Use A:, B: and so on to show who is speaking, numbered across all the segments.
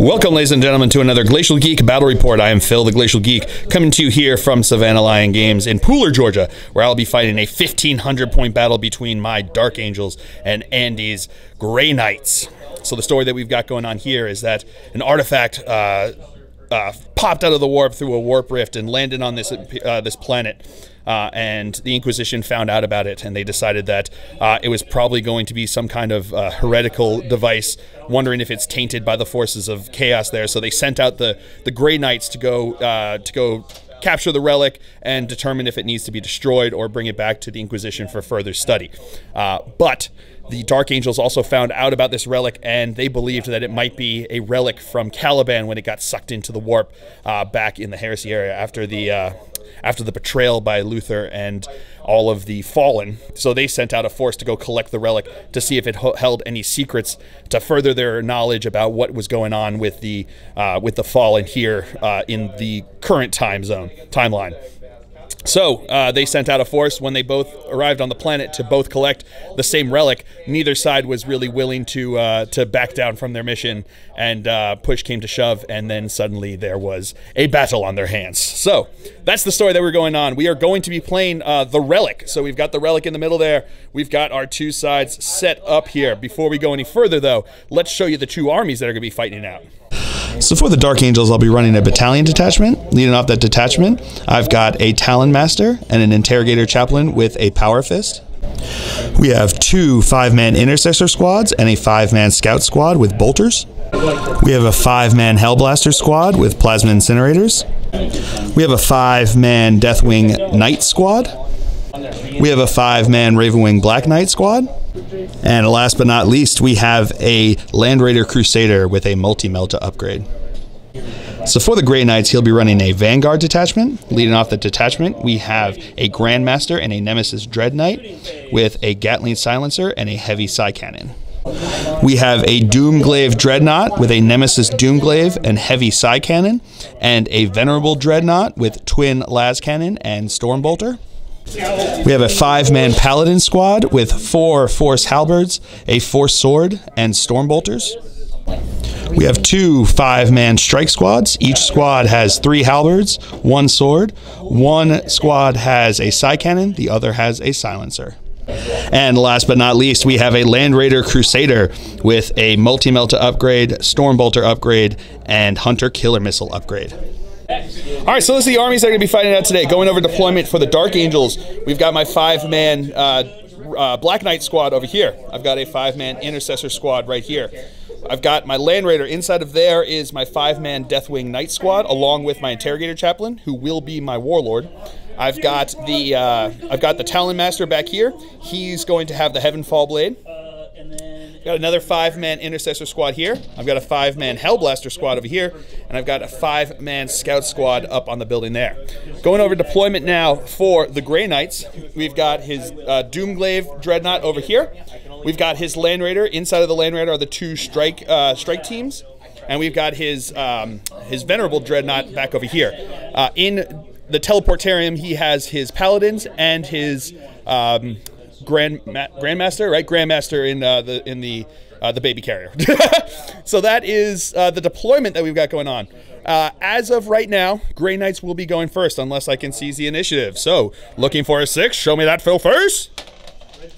A: Welcome, ladies and gentlemen, to another Glacial Geek Battle Report. I am Phil, the Glacial Geek, coming to you here from Savannah Lion Games in Pooler, Georgia, where I'll be fighting a 1,500-point battle between my Dark Angels and Andy's Grey Knights. So the story that we've got going on here is that an artifact popped out of the warp through a warp rift and landed on this this planet. And the Inquisition found out about it, and they decided that it was probably going to be some kind of heretical device, wondering if it's tainted by the forces of chaos there. So they sent out the Grey Knights to go capture the relic and determine if it needs to be destroyed or bring it back to the Inquisition for further study. But the Dark Angels also found out about this relic, and they believed that it might be a relic from Caliban when it got sucked into the warp back in the Heresy area after the betrayal by Luther and all of the Fallen. So they sent out a force to go collect the relic to see if it held any secrets to further their knowledge about what was going on with the Fallen here in the current timeline. So they sent out a force. When they both arrived on the planet to both collect the same relic, neither side was really willing to back down from their mission, and push came to shove, and then suddenly there was a battle on their hands. So that's the story that we're going on. We are going to be playing the relic. So we've got the relic in the middle there. We've got our two sides set up here. Before we go any further, though, let's show you the two armies that are going to be fighting it out.
B: So for the Dark Angels, I'll be running a battalion detachment. Leading off that detachment, I've got a Talon Master and an Interrogator Chaplain with a Power Fist. We have two 5-man Intercessor squads and a 5-man Scout squad with Bolters. We have a 5-man Hellblaster squad with Plasma Incinerators. We have a 5-man Deathwing Knight squad. We have a 5-man Ravenwing Black Knight squad. And last but not least, we have a Land Raider Crusader with a multi-melta upgrade. So for the Grey Knights, he'll be running a Vanguard detachment. Leading off the detachment, we have a Grandmaster and a Nemesis Dreadnought with a Gatling Silencer and a heavy Psy Cannon. We have a Doomglaive Dreadnought with a Nemesis Doomglaive and heavy Psy Cannon, and a Venerable Dreadnought with twin Las Cannon and Stormbolter. We have a 5-man Paladin squad with 4 Force Halberds, a Force Sword, and Stormbolters. We have 2 5-man Strike squads. Each squad has 3 Halberds, 1 Sword. One squad has a Psy Cannon, the other has a Silencer. And last but not least, we have a Land Raider Crusader with a Multi-Melta upgrade, Stormbolter upgrade, and Hunter Killer Missile upgrade.
A: All right, so this is the armies that are going to be fighting out today. Going over deployment for the Dark Angels, we've got my 5-man Black Knight squad over here. I've got a 5-man Intercessor squad right here. I've got my Land Raider. Inside of there is my 5-man Deathwing Knight squad, along with my Interrogator Chaplain, who will be my Warlord. I've got the Talon Master back here. He's going to have the Heavenfall Blade. Got another 5-man Intercessor squad here. I've got a 5-man Hellblaster squad over here, and I've got a 5-man Scout squad up on the building there. Going over deployment now for the Grey Knights. We've got his Doomglaive Dreadnought over here. We've got his Land Raider. Inside of the Land Raider are the 2 strike teams, and we've got his Venerable Dreadnought back over here. In the Teleportarium, he has his Paladins and his Grandmaster, right? Grandmaster in the baby carrier. So that is the deployment that we've got going on. As of right now, Grey Knights will be going first unless I can seize the initiative. So, looking for a 6. Show me that, Phil, first.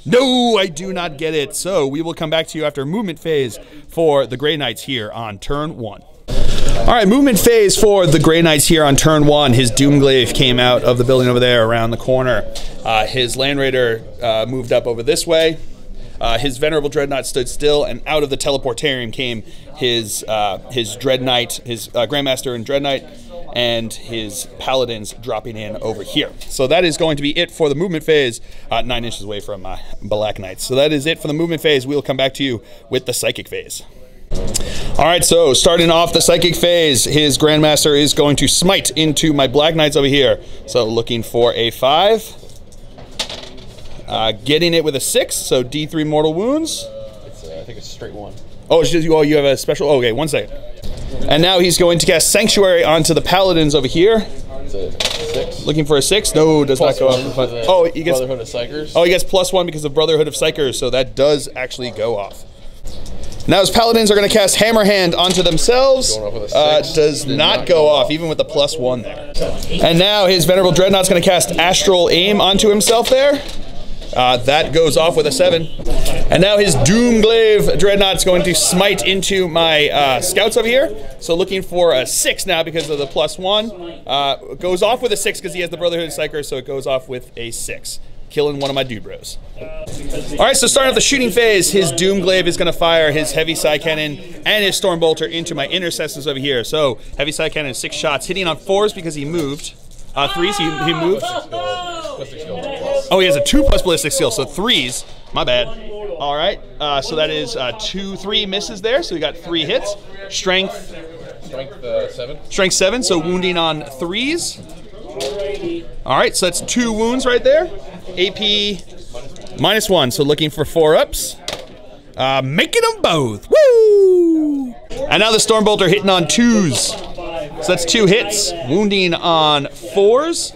A: No, I do not get it. So we will come back to you after movement phase for the Grey Knights here on turn 1. All right, movement phase for the Grey Knights here on turn 1. His Doomglaive came out of the building over there around the corner. His Land Raider moved up over this way. His Venerable Dreadnought stood still, and out of the Teleportarium came his Dreadnought, his Grandmaster and Dreadnought, and his Paladins dropping in over here. So that is going to be it for the movement phase, 9 inches away from Black Knights. So that is it for the movement phase. We'll come back to you with the Psychic phase. All right, so starting off the Psychic phase, his Grandmaster is going to smite into my Black Knights over here. So looking for a 5. Getting it with a 6, so D3 mortal wounds.
C: I think it's straight 1.
A: Oh, it's just, you have a special. Oh, okay, 1 second. And now he's going to cast Sanctuary onto the Paladins over here.
C: It's a 6.
A: Looking for a 6. No, does not go up. Oh, he gets
C: Brotherhood of Psychers.
A: Oh, he gets +1 because of Brotherhood of Psychers, so that does actually go off. Now his paladins are going to cast Hammer Hand onto themselves.
C: Going off with a 6.
A: Does not go off, even with the +1 there. And now his Venerable Dreadnought's going to cast Astral Aim onto himself there. That goes off with a 7. And now his Doomglaive Dreadnought's going to smite into my scouts over here. So looking for a 6 now because of the +1. Goes off with a 6 because he has the Brotherhood of Psychers, so it goes off with a 6. Killing one of my dude bros. Alright, so starting off the shooting phase, his Doomglaive is going to fire his Heavy Side Cannon and his Stormbolter into my intercessors over here. So, Heavy Side Cannon, 6 shots, hitting on 4s because he moved. 3s, he moved. Oh, he has a 2+ ballistic skill, so 3s. My bad. Alright, so that is 3 misses there, so we got 3 hits. Strength
C: 7.
A: Strength 7, so wounding on 3s. Alright, so that's 2 wounds right there. AP -1, so looking for 4-ups. Making them both. Woo! And now the Stormbolter hitting on 2s. So that's 2 hits. Wounding on 4s.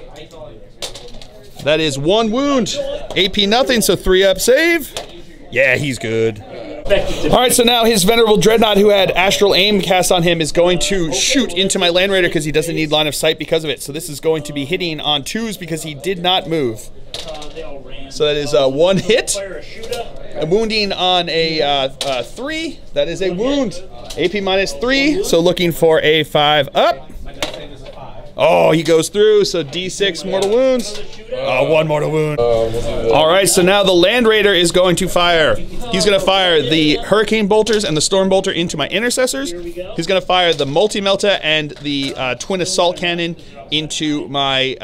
A: That is 1 wound. AP nothing, so 3-up save. Yeah, he's good. Alright, so now his Venerable Dreadnought, who had Astral Aim cast on him, is going to shoot into my Land Raider because he doesn't need line of sight because of it. So this is going to be hitting on 2s because he did not move. So that is 1 hit. And wounding on a 3. That is a wound. AP -3, so looking for a 5-up. Oh, he goes through, so D6 mortal wounds. 1 mortal wound. Alright, so now the Land Raider is going to fire. He's going to fire the Hurricane Bolters and the Storm Bolter into my intercessors. He's going to fire the Multi-Melta and the Twin Assault Cannon into my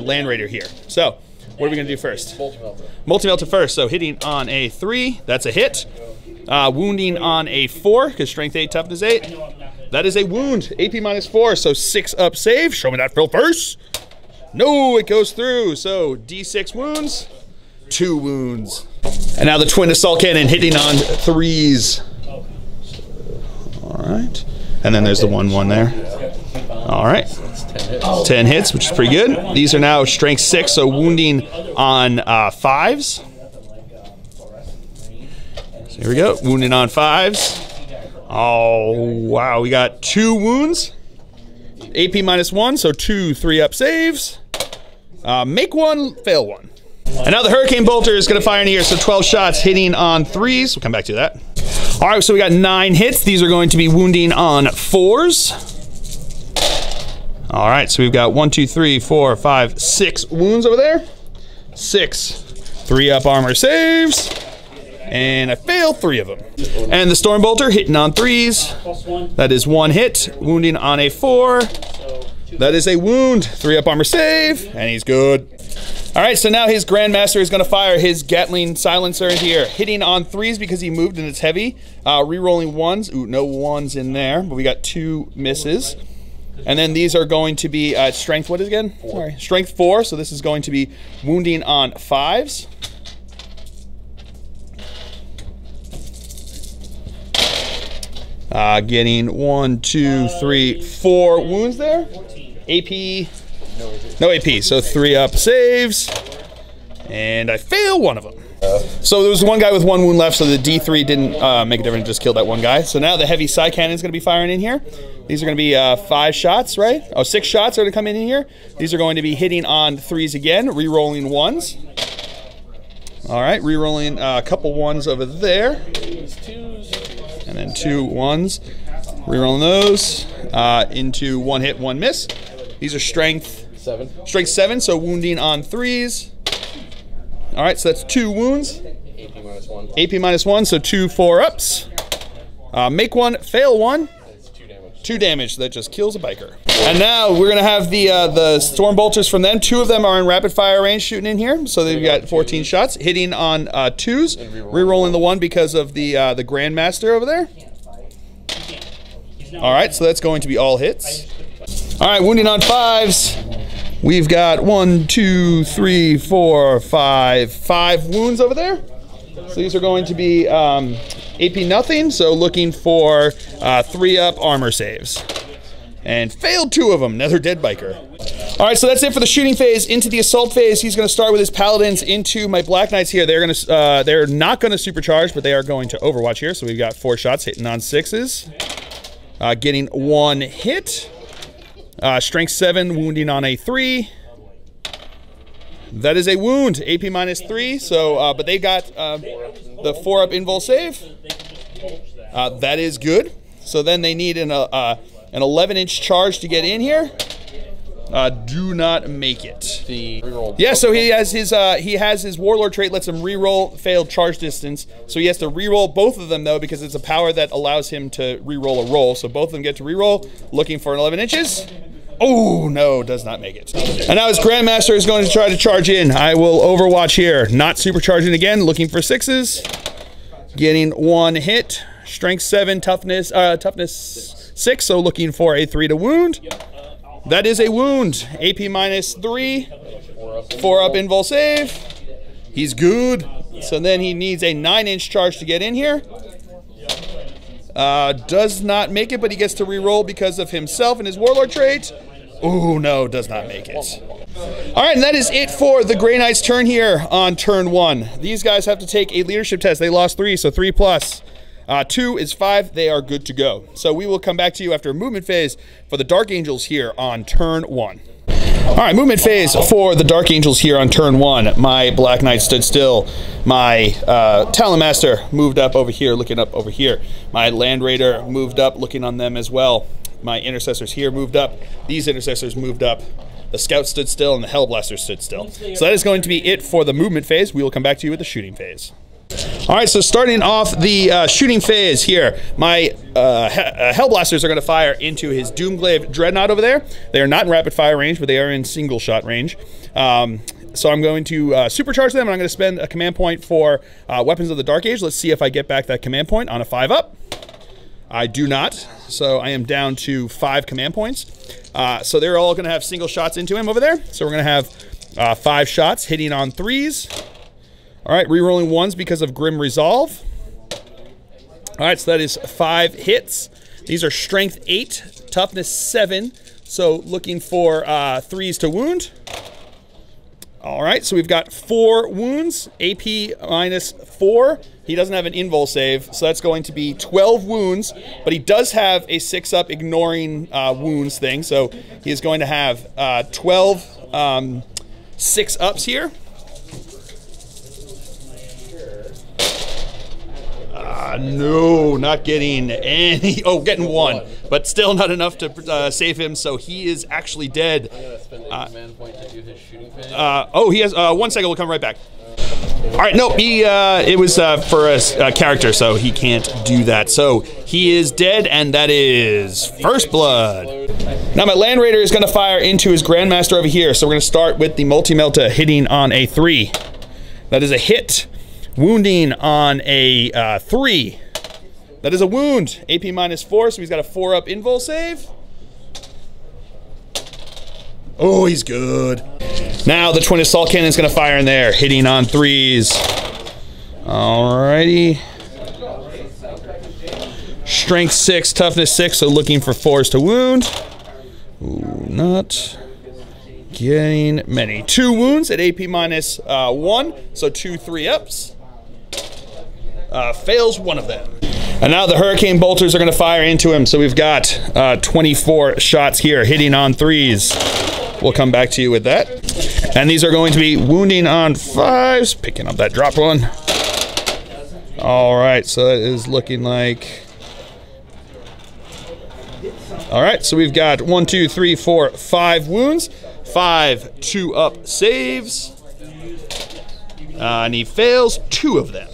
A: Land Raider here. So, what are we going to do first? Multi-Melta first, so hitting on a 3, that's a hit. Wounding on a 4, because Strength 8, Toughness 8. That is a wound. AP -4, so 6-up save. Show me that fill first. No, it goes through. So D6 wounds, 2 wounds. And now the Twin Assault Cannon hitting on 3s. All right. And then there's the 1/1 there. All right. 10 hits, which is pretty good. These are now Strength 6, so wounding on 5s. So here we go. Wounding on 5s. Oh, wow, we got 2 wounds. AP -1, so 2 3-up saves. Make 1, fail 1. And now the Hurricane Bolter is going to fire in here, so 12 shots hitting on 3s. We'll come back to that. All right, so we got 9 hits. These are going to be wounding on 4s. All right, so we've got 1, 2, 3, 4, 5, 6 wounds over there. 6 3-up armor saves. And I failed 3 of them. And the Stormbolter hitting on 3s. That is 1 hit. Wounding on a 4. That is a wound. 3-up armor save. And he's good. Alright, so now his Grandmaster is going to fire his Gatling Silencer in here. Hitting on 3s because he moved and it's heavy. Rerolling 1s. Ooh, no 1s in there. But we got 2 misses. And then these are going to be strength, what is it again? 4. Sorry, strength 4. So this is going to be wounding on 5s. Getting 1, 2, 3, 4 wounds there. AP, no AP, so 3-up saves. And I fail 1 of them. So there was 1 guy with 1 wound left, so the D3 didn't make a difference, just killed that 1 guy. So now the Heavy Side Cannon is going to be firing in here. These are going to be 5 shots, right? Oh, 6 shots are going to come in here. These are going to be hitting on 3s again, re-rolling 1s. All right, re-rolling a couple 1s over there. And then 2 1s. Rerolling those into 1 hit, 1 miss. These are strength 7. Strength 7, so wounding on 3s. All right, so that's 2 wounds. AP -1. AP -1, so 2 4-ups. Make 1, fail 1. 2 damage, so that just kills a biker. And now we're gonna have the Storm Bolters from them. 2 of them are in rapid fire range shooting in here, so they've got 14 shots, hitting on 2s, re-rolling the 1 because of the Grandmaster over there. All right, so that's going to be all hits. All right, wounding on 5s. We've got 1, 2, 3, 4, 5 wounds over there. So these are going to be AP nothing, so looking for 3-up armor saves. And failed 2 of them, another dead biker. All right, so that's it for the shooting phase. Into the assault phase, he's going to start with his paladins into my Black Knights here. They're not going to supercharge, but they are going to Overwatch here. So we've got 4 shots hitting on 6s, getting 1 hit. Strength 7, wounding on a 3. That is a wound, AP -3. So, but they got the 4-up invul save. That is good. So then they need an 11-inch charge to get in here. Do not make it. Yeah, so he has his warlord trait lets him reroll failed charge distance. So he has to reroll both of them though because it's a power that allows him to reroll a roll. So both of them get to reroll. Looking for an 11 inches. Oh no, does not make it. And now his Grandmaster is going to try to charge in. I will Overwatch here. Not supercharging again. Looking for 6s. Getting 1 hit. Strength 7, toughness 6. So looking for a 3 to wound. That is a wound. AP -3. 4-up invul save. He's good. So then he needs a 9-inch charge to get in here. Does not make it, but he gets to reroll because of himself and his warlord trait. Oh no, does not make it. All right, and that is it for the Grey Knight's turn here on turn 1. These guys have to take a leadership test. They lost 3, so 3 plus. 2 is 5. They are good to go. So we will come back to you after a movement phase for the Dark Angels here on turn 1. All right, movement phase for the Dark Angels here on turn 1. My Black Knight stood still. My Talon Master moved up over here, looking up over here. My Land Raider moved up, looking on them as well. My Intercessors here moved up. These Intercessors moved up. The Scout stood still, and the Hellblaster stood still. So that is going to be it for the movement phase. We will come back to you with the shooting phase. All right, so starting off the shooting phase here, my Hellblasters are going to fire into his Doomglaive Dreadnought over there. They are not in rapid fire range, but they are in single shot range. So I'm going to supercharge them, and I'm going to spend a command point for Weapons of the Dark Age. Let's see if I get back that command point on a 5-up. I do not, so I am down to 5 command points. So they're all going to have single shots into him over there. So we're going to have 5 shots hitting on 3s. All right, rerolling 1s because of Grim Resolve. All right, so that is 5 hits. These are Strength 8, Toughness 7. So looking for 3s to wound. All right, so we've got 4 wounds, AP -4. He doesn't have an invul save, so that's going to be 12 wounds, but he does have a 6-up ignoring wounds thing, so he is going to have 12 6-ups here. No, not getting any. Oh, getting 1, but still not enough to save him. So he is actually dead.
C: I'm gonna spend a command point to do his shooting phase.
A: Oh, he has 1 second. We'll come right back. All right, no, he it was for a character, so he can't do that. So he is dead, and that is first blood. Now my Land Raider is going to fire into his Grandmaster over here. So we're going to start with the Multi-Melta hitting on a 3. That is a hit. Wounding on a 3. That is a wound. AP -4, so he's got a 4-up invul save. Oh, he's good. Now the Twin Assault Cannon is going to fire in there, hitting on 3s. Alrighty. Strength 6, Toughness 6, so looking for 4s to wound. Ooh, not getting many. 2 wounds at AP -1, so 2 3-ups. Fails 1 of them. And now the Hurricane Bolters are going to fire into him. So we've got 24 shots here, hitting on 3s. We'll come back to you with that. And these are going to be wounding on 5s. Picking up that drop one. All right, so that is looking like... All right, so we've got 1, 2, 3, 4, 5 wounds. 5 2-up saves. And he fails 2 of them.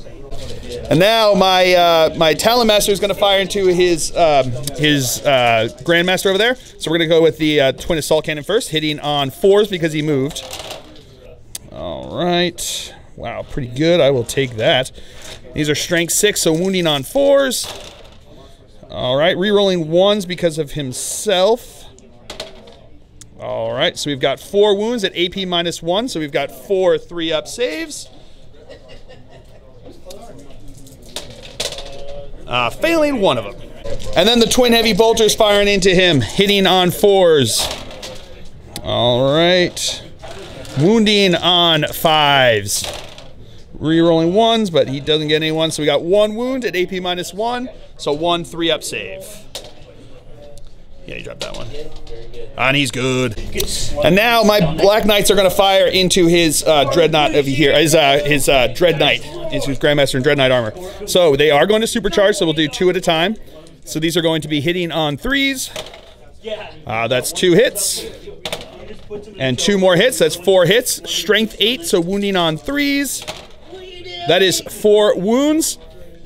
A: And now my Talon Master is going to fire into his Grandmaster over there. So we're going to go with the Twin Assault Cannon first, hitting on 4s because he moved. All right. Wow, pretty good. I will take that. These are Strength 6, so wounding on 4s. All right, rerolling 1s because of himself. All right, so we've got 4 wounds at AP -1, so we've got 4 3-up saves. Failing 1 of them. And then the Twin Heavy Bolters firing into him, hitting on 4s. All right. Wounding on 5s. Rerolling 1s, but he doesn't get any 1s, so we got 1 wound at AP -1, so 1 3-up save. Yeah, he dropped that one. And he's good. And now my Black Knights are going to fire into his Dreadnought over here. His Dread Knight, into his Grandmaster and Dread Knight armor. So they are going to supercharge, so we'll do 2 at a time. So these are going to be hitting on 3s. That's 2 hits. And 2 more hits, that's 4 hits. Strength 8, so wounding on 3s. That is 4 wounds.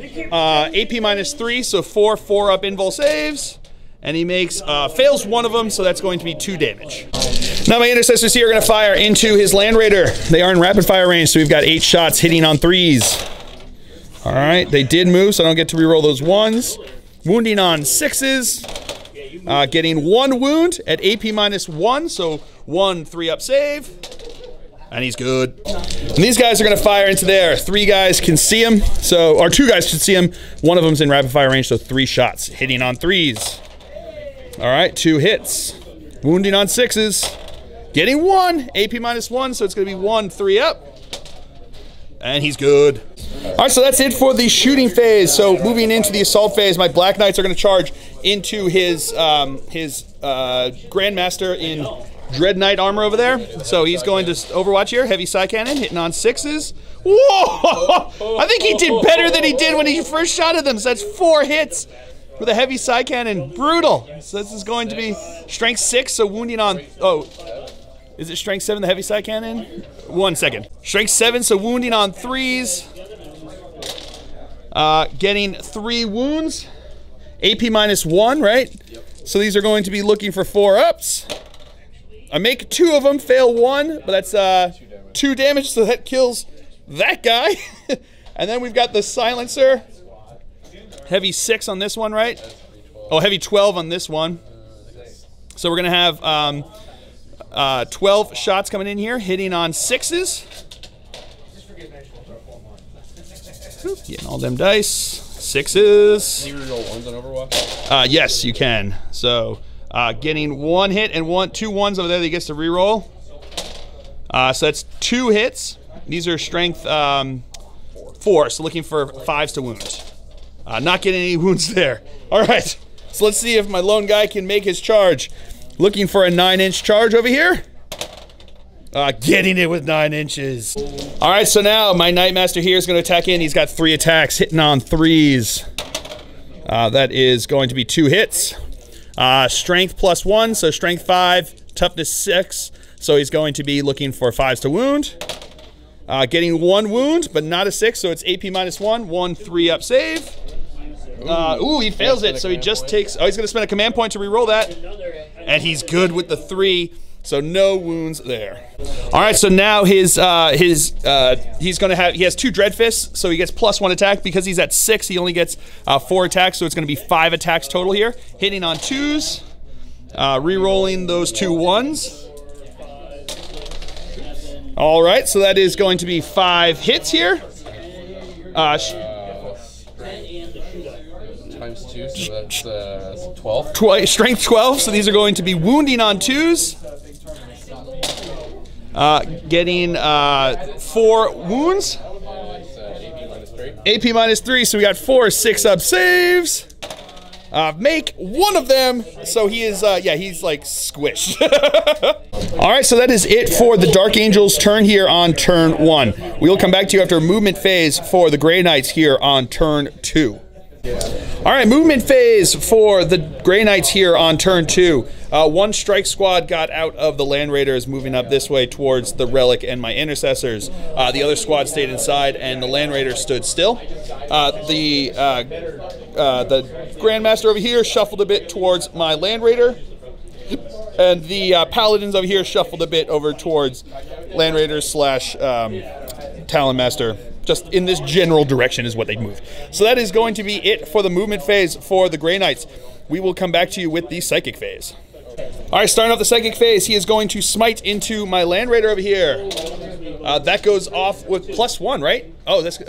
A: AP -3, so 4 4-up invul saves. And he makes, fails 1 of them, so that's going to be 2 damage. Now my intercessors here are going to fire into his Land Raider. They are in rapid fire range, so we've got 8 shots hitting on 3s. All right, they did move, so I don't get to reroll those 1s. Wounding on 6s. Getting 1 wound at AP -1, so 1 3-up save. And he's good. And these guys are going to fire into there. 3 guys can see him, so, or 2 guys can see him. 1 of them's in rapid fire range, so 3 shots hitting on 3s. All right, 2 hits. Wounding on 6s. Getting 1, AP -1, so it's going to be 1 3-up. And he's good. All right, so that's it for the shooting phase. So moving into the assault phase, my Black Knights are going to charge into his Grandmaster in Dread Knight armor over there. So he's going to Overwatch here, heavy side cannon, hitting on 6s. Whoa! I think he did better than he did when he first shot at them. So that's 4 hits with a heavy side cannon. Brutal. So this is going to be strength 6, so wounding on, is it strength 7, the heavy side cannon? 1 second. Strength 7, so wounding on 3s. Getting 3 wounds. AP -1, right? So these are going to be looking for 4-ups. I make 2 of them, fail 1, but that's 2 damage, so that kills that guy. And then we've got the silencer. Heavy 6 on this one, right? Oh, heavy 12 on this one. So we're going to have 12 shots coming in here, hitting on 6s. Getting all them dice. 6s.
C: Can you reroll 1s on Overwatch?
A: Yes, you can. So getting 1 hit and 2 1s over there that he gets to reroll. So that's 2 hits. These are strength 4, so looking for 5s to wound. Not getting any wounds there. All right, so let's see if my lone guy can make his charge. Looking for a 9-inch charge over here. Getting it with 9 inches. All right, so now my Knightmaster here is going to attack in. He's got 3 attacks, hitting on 3s. That is going to be 2 hits. Strength +1, so strength 5, toughness 6. So he's going to be looking for 5s to wound. Getting 1 wound, but not a 6, so it's AP -1, 1 3-up save. Ooh, he fails it, so he just takes, he's going to spend a command point to reroll that. And he's good with the 3. So no wounds there. All right, so now he's going to have, he has 2 Dread Fists, so he gets +1 attack. Because he's at 6, he only gets 4 attacks, so it's going to be 5 attacks total here. Hitting on 2s, re-rolling those 2 1s. All right, so that is going to be 5 hits here.
C: Times 2, so that's 12.
A: Strength 12, so these are going to be wounding on 2s. Getting 4 wounds. AP -3, so we got 4 6-up saves. Make 1 of them, so he is, yeah, he's like squished. All right, so that is it for the Dark Angel's turn here on turn 1. We'll come back to you after a movement phase for the Grey Knights here on turn 2. All right, movement phase for the Grey Knights here on turn 2. 1 strike squad got out of the Land Raiders, moving up this way towards the Relic and my intercessors. The other squad stayed inside, and the Land Raiders stood still. The Grandmaster over here shuffled a bit towards my Land Raider, and the Paladins over here shuffled a bit over towards Land Raiders / Talon Master. Just in this general direction is what they move. So that is going to be it for the movement phase for the Grey Knights. We will come back to you with the Psychic phase. All right, starting off the Psychic phase, he is going to smite into my Land Raider over here. That goes off with +1, right? Oh, that's,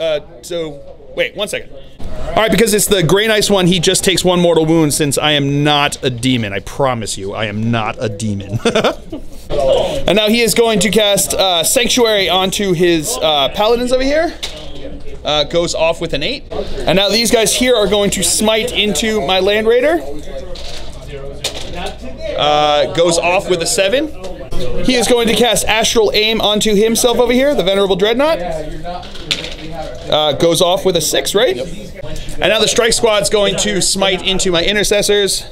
A: so, wait, 1 second. All right, because it's the Grey Knights one, he just takes 1 mortal wound since I am not a demon. I promise you, I am not a demon. And now he is going to cast Sanctuary onto his paladins over here. Goes off with an 8. And now these guys here are going to smite into my Land Raider. Goes off with a 7. He is going to cast Astral Aim onto himself over here, the Venerable Dreadnought. Goes off with a 6, right? And now the Strike Squad's going to smite into my Intercessors.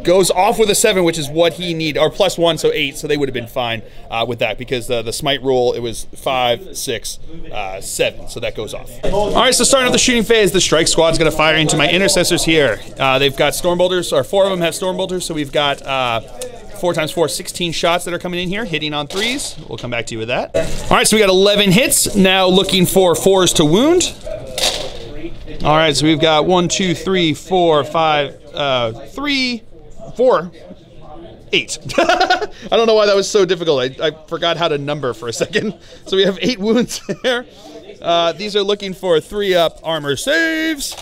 A: Goes off with a 7, which is what he need, or +1, so 8, so they would have been fine with that, because the smite rule, it was 5, 6, 7, so that goes off. Alright, so starting off the shooting phase, the Strike Squad's going to fire into my Intercessors here. They've got Stormbolters, or 4 of them have Stormbolters, so we've got 4 times 4, 16 shots that are coming in here, hitting on 3s. We'll come back to you with that. Alright, so we got 11 hits, now looking for 4s to wound. Alright, so we've got 1, 2, 3, 4, 5, 3, 4, 8. I don't know why that was so difficult. I forgot how to number for a second. So we have 8 wounds there. These are looking for 3-up armor saves.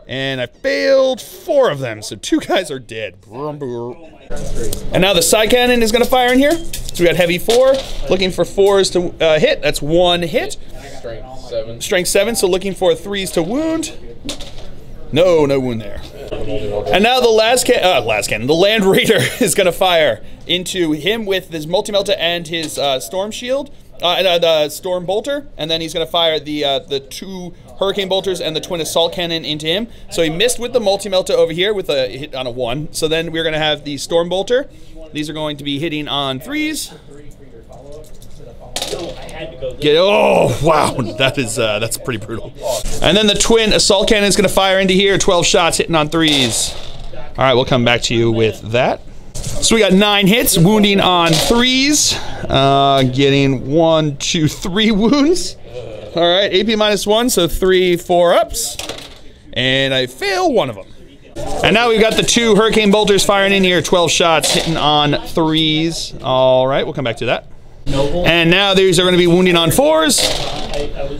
A: And I failed 4 of them, so 2 guys are dead. And now the side cannon is going to fire in here. So we got heavy 4, looking for 4s to hit. That's 1 hit.
C: Strength 7.
A: Strength 7, so looking for 3s to wound. No wound there. And now the the Land Raider is going to fire into him with his Multi-Melta and his Storm Shield, the Storm Bolter, and then he's going to fire the 2 Hurricane Bolters and the Twin Assault Cannon into him. So he missed with the Multi-Melta over here with a hit on a 1. So then we're going to have the Storm Bolter. These are going to be hitting on 3s. Oh wow, that's pretty brutal. And then the Twin Assault Cannon is going to fire into here, 12 shots hitting on 3s. All right, we'll come back to you with that. So we got 9 hits, wounding on 3s, getting 1, 2, 3 wounds. All right, AP -1, so 3 4-ups, and I fail 1 of them. And now we've got the 2 Hurricane Bolters firing in here, 12 shots hitting on 3s. All right, we'll come back to that. And now these are going to be wounding on 4s.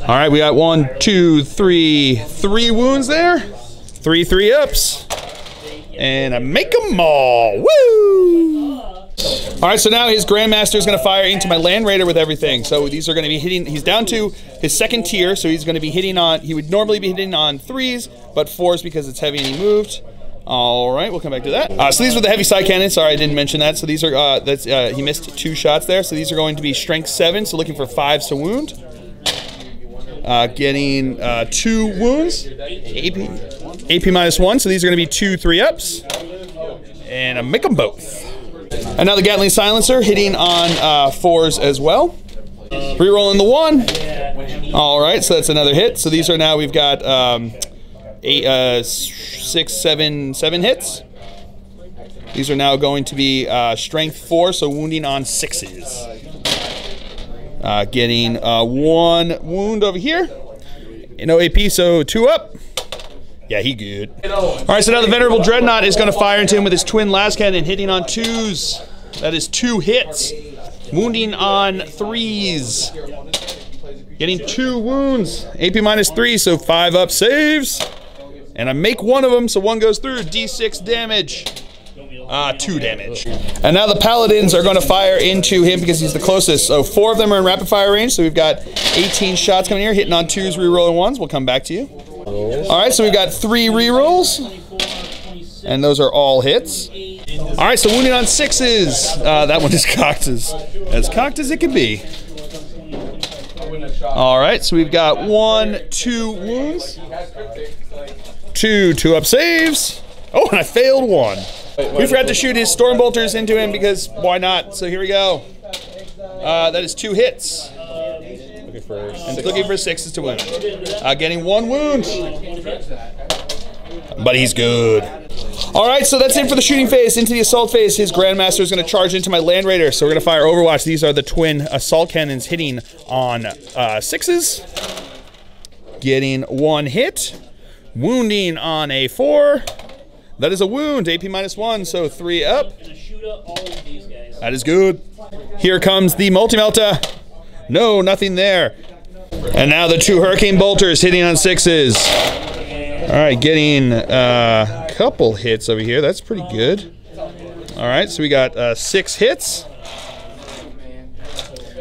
A: All right, we got 1, 2, 3, 3 wounds there. 3 3-ups. And I make them all. Woo! All right, so now his Grandmaster is going to fire into my Land Raider with everything. So these are going to be hitting, he's down to his 2nd tier, so he's going to be hitting on, he would normally be hitting on 3s, but 4s because it's heavy and he moved. All right, we'll come back to that. So these are the heavy side cannons. Sorry, I didn't mention that. So these are, he missed 2 shots there. So these are going to be Strength 7, so looking for 5s to wound. Getting 2 wounds. AP -1, so these are going to be 2 3-ups. And I make them both. And now the Gatling Silencer hitting on 4s as well. Rerolling the 1. All right, so that's another hit. So these are now, we've got 6, 7 hits. These are now going to be Strength 4, so wounding on 6s. Getting 1 wound over here. No AP, so 2 up. Yeah, he good. All right, so now the Venerable Dreadnought is going to fire into him with his Twin Las Cannon, hitting on 2s. That is 2 hits. Wounding on 3s. Getting 2 wounds. AP -3, so 5-up saves. And I make 1 of them, so 1 goes through. D6 damage. 2 damage. And now the Paladins are going to fire into him because he's the closest. So 4 of them are in rapid fire range, so we've got 18 shots coming here, hitting on 2s, rerolling 1s. We'll come back to you. All right, so we've got 3 rerolls. And those are all hits. All right, so wounding on 6s. That one is cocked as it can be. All right, so we've got 1, 2 wounds. 2 2-up saves. Oh, and I failed 1. We forgot to shoot his Storm Bolters into him because why not? So here we go. That is 2 hits. Looking for 6s to wound. Getting 1 wound. But he's good. All right, so that's it for the shooting phase. Into the assault phase, his Grandmaster is going to charge into my Land Raider. So we're going to fire Overwatch. These are the Twin Assault Cannons hitting on 6s. Getting 1 hit. Wounding on a 4. That is a wound. AP -1, so 3 up. That is good. Here comes the Multi-Melta. No, nothing there. And now the 2 Hurricane Bolters hitting on 6s. All right, getting a couple hits over here. That's pretty good. All right, so we got 6 hits.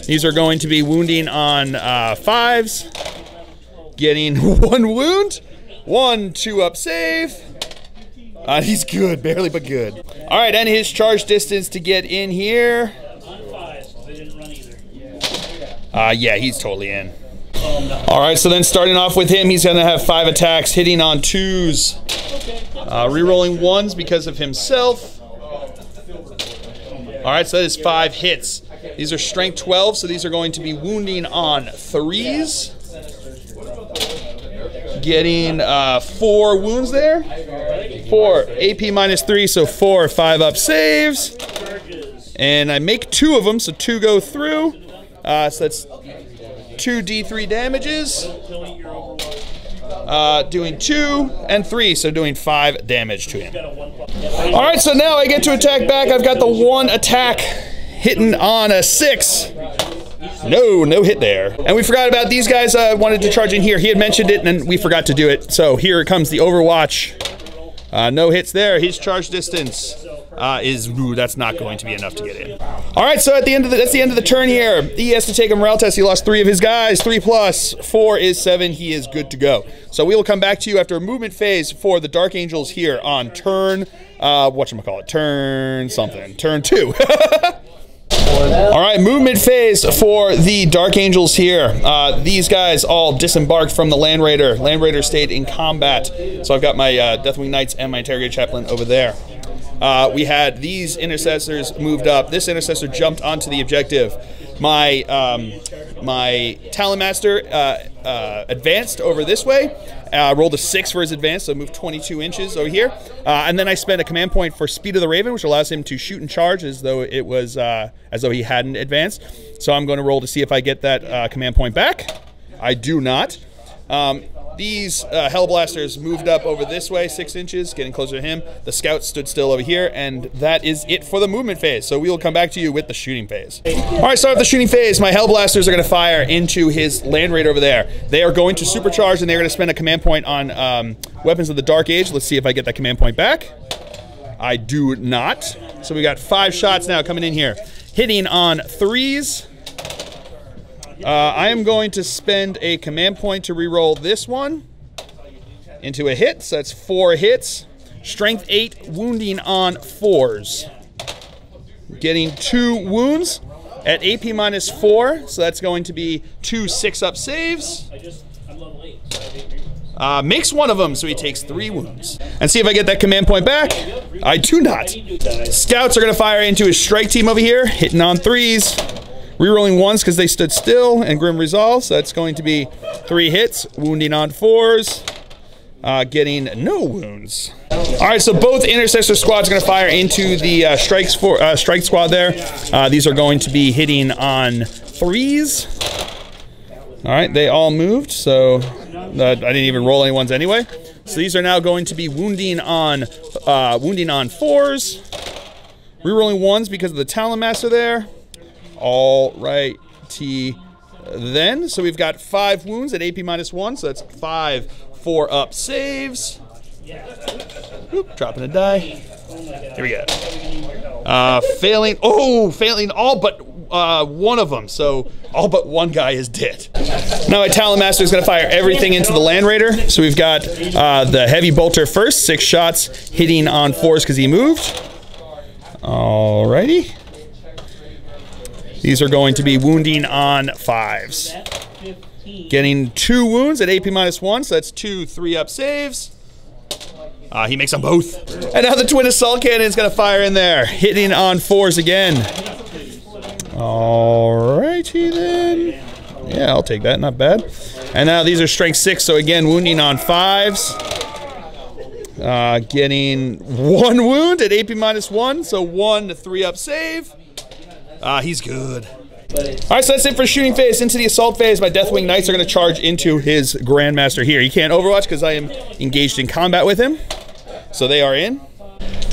A: These are going to be wounding on 5s. Getting 1 wound. 1 2-up save. He's good, barely but good. All right, and his charge distance to get in here. Yeah, he's totally in. All right, so then starting off with him, he's gonna have 5 attacks, hitting on 2s. Rerolling 1s because of himself. All right, so that is 5 hits. These are strength 12, so these are going to be wounding on 3s. Getting 4 wounds there. 4 AP -3, so 4 5-up saves. And I make 2 of them, so 2 go through. So that's 2 D3 damages. Doing 2 and 3, so doing 5 damage to him. All right, so now I get to attack back. I've got the 1 attack hitting on a 6. No hit there. And we forgot about these guys. Wanted to charge in here. He had mentioned it, and then we forgot to do it. So here comes the Overwatch. No hits there. His charge distance that's not going to be enough to get in. All right, so that's the end of the turn here. He has to take a morale test. He lost 3 of his guys. 3 plus 4 is 7. He is good to go. So we will come back to you after a movement phase for the Dark Angels here on turn, turn something, turn 2. All right, movement phase for the Dark Angels here. These guys all disembarked from the Land Raider. Land Raider stayed in combat. So I've got my Deathwing Knights and my Interrogator Chaplain over there. We had these intercessors moved up. This intercessor jumped onto the objective. My Talon Master advanced over this way. Rolled a 6 for his advance, so moved 22 inches over here. And then I spent a command point for Speed of the Raven, which allows him to shoot and charge as though it was as though he hadn't advanced. So I'm going to roll to see if I get that command point back. I do not. These Hellblasters moved up over this way 6 inches, getting closer to him. The Scouts stood still over here, and that is it for the movement phase. So we will come back to you with the shooting phase. All right, start with the shooting phase. My Hellblasters are going to fire into his Land Raider over there. They are going to supercharge, and they're going to spend a command point on Weapons of the Dark Age. Let's see if I get that command point back. I do not. So we got 5 shots now coming in here. Hitting on 3s. I am going to spend a command point to reroll this one into a hit. So that's 4 hits. Strength 8, wounding on 4s. Getting 2 wounds at AP -4. So that's going to be 2 6-up saves. Makes 1 of them, so he takes 3 wounds. And see if I get that command point back. I do not. Scouts are going to fire into his strike team over here, hitting on 3s. Rerolling 1s because they stood still, and Grim Resolve, so that's going to be 3 hits, wounding on 4s, getting no wounds. All right, so both Intercessor squads are going to fire into the strike squad there. These are going to be hitting on 3s. All right, they all moved, so I didn't even roll any ones anyway. So these are now going to be wounding on 4s, rerolling 1s because of the Talon Master there. All righty then. So we've got 5 wounds at AP -1, so that's 5 4-up saves. Oop, dropping a die. Here we go. Failing all but 1 of them. So all but 1 guy is dead. Now my Talon Master is going to fire everything into the Land Raider. So we've got the Heavy Bolter first, 6 shots, hitting on 4s because he moved. Alrighty. These are going to be wounding on 5s. Getting 2 wounds at AP -1, so that's 2 3-up saves. He makes them both. And now the Twin Assault Cannon is going to fire in there, hitting on 4s again. Alrighty then. Yeah, I'll take that, not bad. And now these are Strength 6, so again, wounding on 5s. Getting 1 wound at AP -1, so 1 3-up save. He's good. All right, so that's it for shooting phase. Into the assault phase, my Deathwing Knights are going to charge into his Grandmaster here. He can't Overwatch because I am engaged in combat with him. So they are in.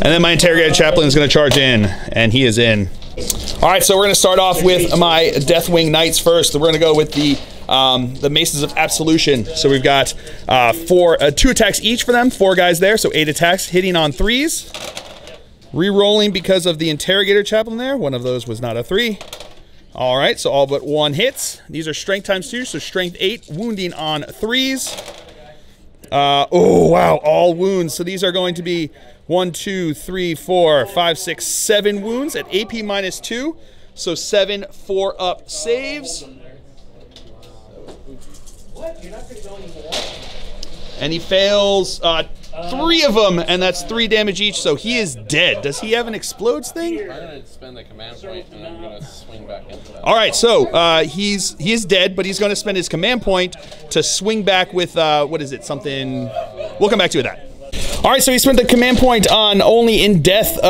A: And then my Interrogator Chaplain is going to charge in, and he is in. All right, so we're going to start off with my Deathwing Knights first. We're going to go with the Maces of Absolution. So we've got 2 attacks each for them, 4 guys there, so 8 attacks, hitting on 3s. Rerolling because of the Interrogator Chaplain there. One of those was not a 3. All right, so all but 1 hits. These are strength times 2, so strength 8, wounding on 3s. Oh, wow, all wounds. So these are going to be 1, 2, 3, 4, 5, 6, 7 wounds at AP -2. So 7 4-up saves. And he fails 3 of them, and that's 3 damage each, so he is dead. Does he have an explodes thing?
C: I'm going to spend the command point, and I'm going to swing back into that.
A: All right, so he is dead, but he's going to spend his command point to swing back with, what is it, something... We'll come back to that. All right, so he spent the command point on only in death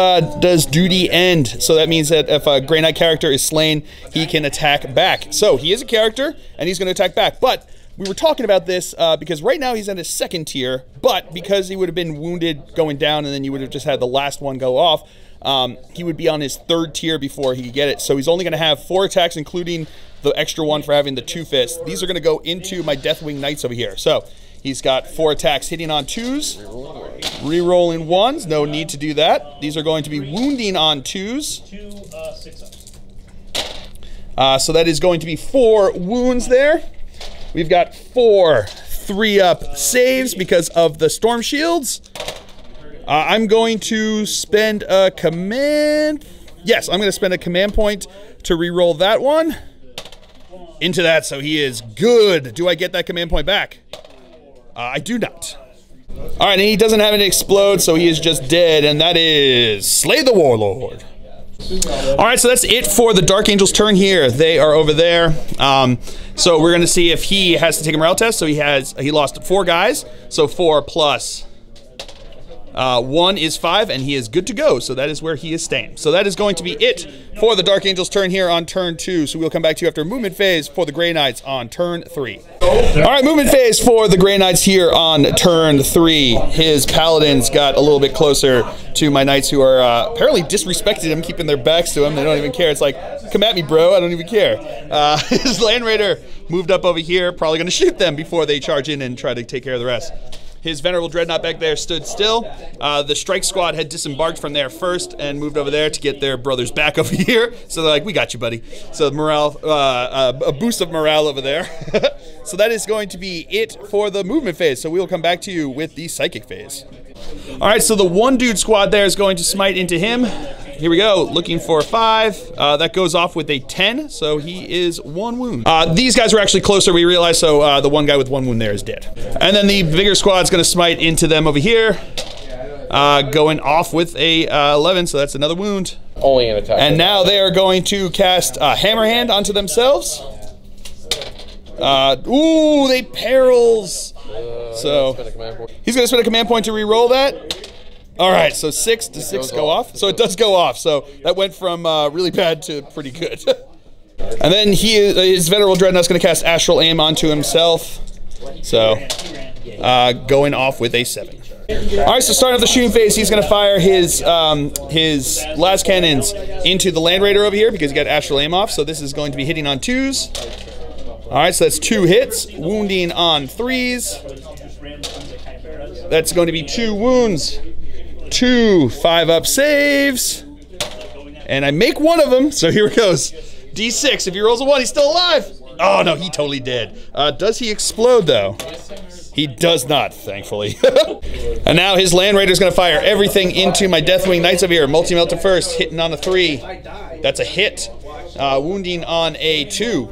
A: does duty end. So that means that if a Grey Knight character is slain, he can attack back. So he is a character, and he's going to attack back, but... We were talking about this because right now he's at his 2nd tier, but because he would have been wounded going down and then you would have just had the last one go off, he would be on his 3rd tier before he could get it. So he's only going to have 4 attacks, including the extra one for having the 2 fists. These are going to go into my Deathwing Knights over here. So he's got 4 attacks hitting on 2s, rerolling 1s. No need to do that. These are going to be wounding on 2s.
D: 2 6-ups.
A: So that is going to be 4 wounds there. We've got 4 3-up saves because of the Storm Shields. I'm going to spend a command... Yes, I'm going to spend a command point to re-roll that one. Into that, so he is good. Do I get that command point back? I do not. All right, and he doesn't have an explode, so he is just dead, and that is Slay the Warlord. All right, so that's it for the Dark Angel's turn here. They are over there. So we're going to see if he has to take a morale test. So he lost 4 guys. So 4 plus 1 is 5, and he is good to go. So that is where he is staying. So that is going to be it for the Dark Angel's turn here on turn 2. So we'll come back to you after movement phase for the Grey Knights on turn 3. All right, movement phase for the Grey Knights here on turn 3. His Paladins got a little bit closer to my Knights who are apparently disrespected him, keeping their backs to him. They don't even care. It's like, come at me, bro. I don't even care. His Land Raider moved up over here, probably going to shoot them before they charge in and try to take care of the rest. His Venerable Dreadnought back there stood still. The strike squad had disembarked from there first and moved over there to get their brothers back over here. So they're like, we got you, buddy. So morale, a boost of morale over there. So that is going to be it for the movement phase. So we will come back to you with the psychic phase. All right, so the 1-dude squad there is going to smite into him. Here we go, looking for 5. That goes off with a 10, so he is 1 wound. These guys were actually closer, we realized, so the one guy with 1 wound there is dead. And then the bigger squad's gonna smite into them over here, going off with a 11, so that's another wound.
C: Only an attack.
A: And now they are going to cast Hammerhand onto themselves. Ooh, they perils. So he's gonna spend a command point to re-roll that. All right, so 6 to 6 go off. So it does go off. So that went from really bad to pretty good. And then his Venerable Dreadnought's going to cast Astral Aim onto himself. So going off with a 7. All right, so starting off the shooting phase, he's going to fire his las cannons into the Land Raider over here because he got Astral Aim off. So this is going to be hitting on 2s. All right, so that's 2 hits, wounding on 3s. That's going to be 2 wounds. 2 5-up saves, and I make 1 of them, so here it goes. D6, if he rolls a 1, he's still alive. Oh no, he totally dead. Does he explode though? He does not, thankfully. And now his Land Raider's gonna fire everything into my Deathwing Knights over here. Multi-melter first, hitting on a 3. That's a hit. Wounding on a 2.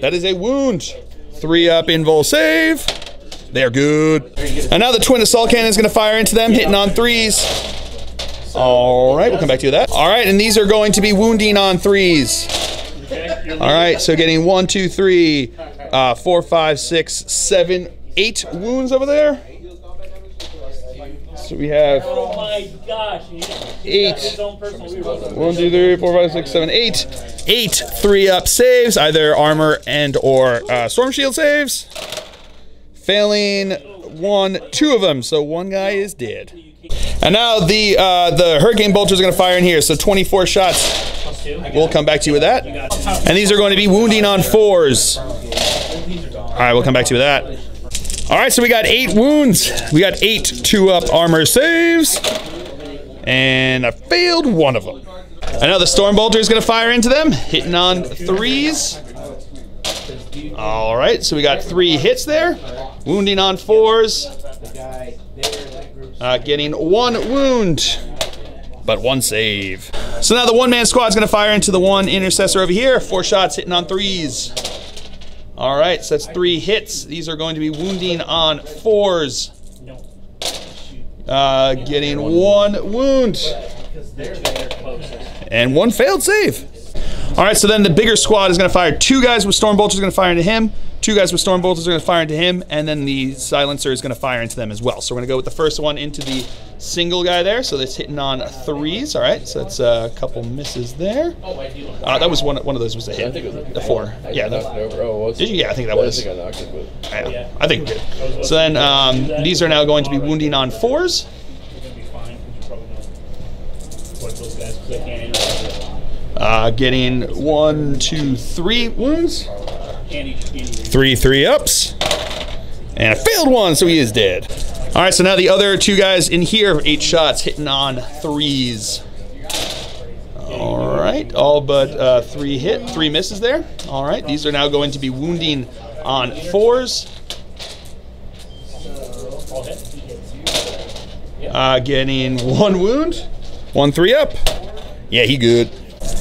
A: That is a wound. 3-up invul save. They're good. And now the Twin Assault Cannon is going to fire into them, hitting on 3s. All right, we'll come back to that. All right, and these are going to be wounding on 3s. All right, so getting 1, 2, 3, 4, 5, 6, 7, 8 wounds over there. So we have 8. 1, 2, 3, 4, 5, 6, 7, 8. 8 3-up saves, either armor and or storm shield saves. Failing 1, 2 of them, so 1 guy is dead. And now the Hurricane Bolter is going to fire in here, so 24 shots. We'll come back to you with that. And these are going to be wounding on 4s. All right, we'll come back to you with that. All right, so we got 8 wounds. We got 8 2-up armor saves. And I failed one of them. And now the Storm Bolter is going to fire into them, hitting on 3s. All right, so we got 3 hits there. Wounding on 4s. Getting 1 wound, but 1 save. So now the one-man squad is going to fire into the 1 intercessor over here. 4 shots hitting on 3s. All right, so that's 3 hits. These are going to be wounding on 4s. Getting 1 wound. And 1 failed save. All right, so then the bigger squad is going to fire. 2 guys with Storm Bolters are going to fire into him. 2 guys with Storm Bolters are going to fire into him. And then the Silencer is going to fire into them as well. So we're going to go with the first one into the single guy there. So that's hitting on 3s. All right, so that's a couple misses there. That was one of those was a hit. The 4. Yeah. Did you? Yeah, I think that was. I think we did. So then these are now going to be wounding on 4s. Getting 1, 2, 3 wounds. 3 ups. And I failed 1, so he is dead. All right, so now the other 2 guys in here, 8 shots, hitting on 3s. All right, all but 3 misses there. All right, these are now going to be wounding on 4s. Getting 1 wound, 1 3 up. Yeah, he good.